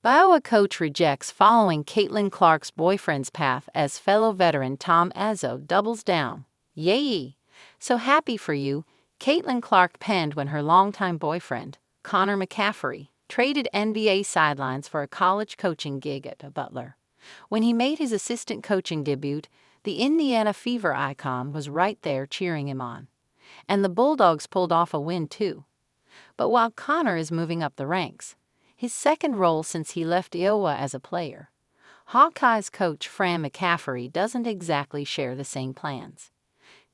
Iowa coach rejects following Caitlin Clark's boyfriend's path as fellow veteran Tom Izzo doubles down. Yayyy! So happy for you, Caitlin Clark penned when her longtime boyfriend, Fran McCaffery, traded NBA sidelines for a college coaching gig at Butler. When he made his assistant coaching debut, the Indiana Fever icon was right there cheering him on. And the Bulldogs pulled off a win too. But while Connor is moving up the ranks, his second role since he left Iowa as a player, Hawkeyes coach Fran McCaffery doesn't exactly share the same plans.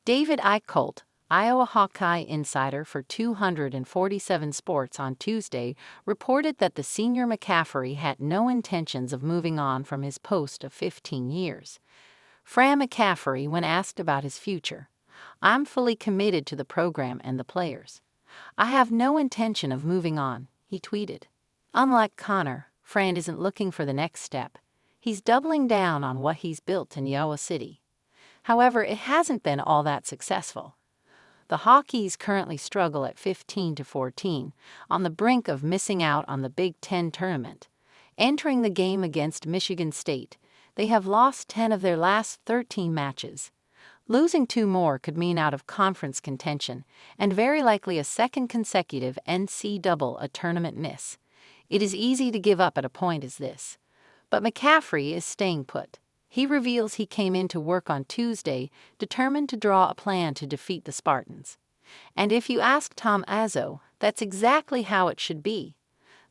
David Eichholt, Iowa Hawkeye insider for 247 Sports on Tuesday, reported that the senior McCaffery had no intentions of moving on from his post of 15 years. Fran McCaffery, when asked about his future, "I'm fully committed to the program and the players. I have no intention of moving on," he tweeted. Unlike Connor, Fran isn't looking for the next step. He's doubling down on what he's built in Iowa City. However, it hasn't been all that successful. The Hawkeyes currently struggle at 15-14, on the brink of missing out on the Big Ten tournament. Entering the game against Michigan State, they have lost 10 of their last 13 matches. Losing 2 more could mean out of conference contention, and very likely a second consecutive NCAA tournament miss. It is easy to give up at a point as this. But McCaffery is staying put. He reveals he came into work on Tuesday determined to draw a plan to defeat the Spartans. And if you ask Tom Izzo, that's exactly how it should be.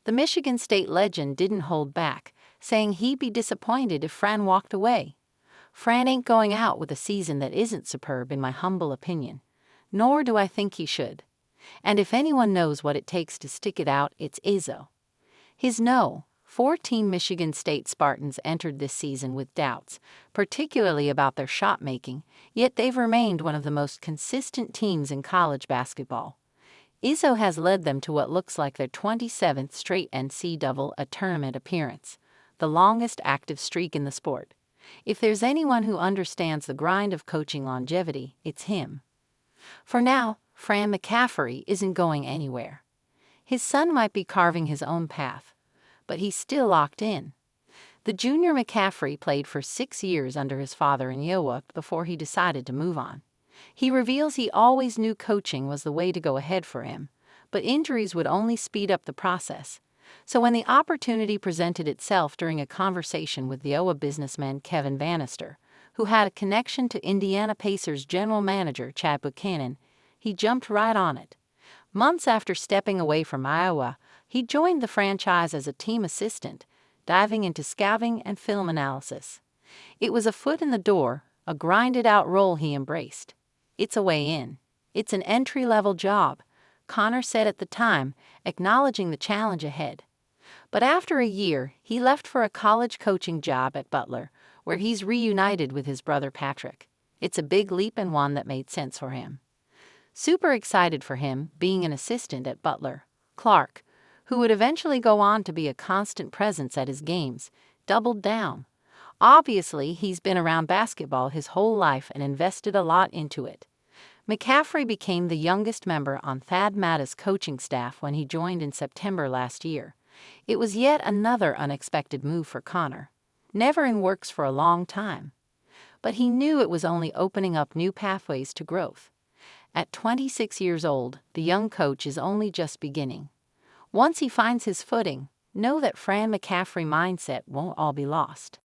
The Michigan State legend didn't hold back, saying he'd be disappointed if Fran walked away. "Fran ain't going out with a season that isn't superb in my humble opinion. Nor do I think he should. And if anyone knows what it takes to stick it out, it's Izzo." His 14 Michigan State Spartans entered this season with doubts, particularly about their shot making, yet they've remained one of the most consistent teams in college basketball. Izzo has led them to what looks like their 27th straight NCAA tournament appearance, the longest active streak in the sport. If there's anyone who understands the grind of coaching longevity, it's him. For now, Fran McCaffery isn't going anywhere. His son might be carving his own path, but he's still locked in. The junior McCaffery played for 6 years under his father in Iowa before he decided to move on. He reveals he always knew coaching was the way to go ahead for him, but injuries would only speed up the process. So when the opportunity presented itself during a conversation with the Iowa businessman Kevin Bannister, who had a connection to Indiana Pacers general manager Chad Buchanan, he jumped right on it. Months after stepping away from Iowa, he joined the franchise as a team assistant, diving into scouting and film analysis. It was a foot in the door, a grinded-out role he embraced. "It's a way in. It's an entry-level job," Connor said at the time, acknowledging the challenge ahead. But after a year, he left for a college coaching job at Butler, where he's reunited with his brother Patrick. It's a big leap and one that made sense for him. Super excited for him being an assistant at Butler, Clark, who would eventually go on to be a constant presence at his games, doubled down. Obviously, he's been around basketball his whole life and invested a lot into it. McCaffery became the youngest member on Thad Matta's coaching staff when he joined in September last year. It was yet another unexpected move for Connor. Never in works for a long time. But he knew it was only opening up new pathways to growth. At 26 years old, the young coach is only just beginning. Once he finds his footing, know that Fran McCaffery mindset won't all be lost.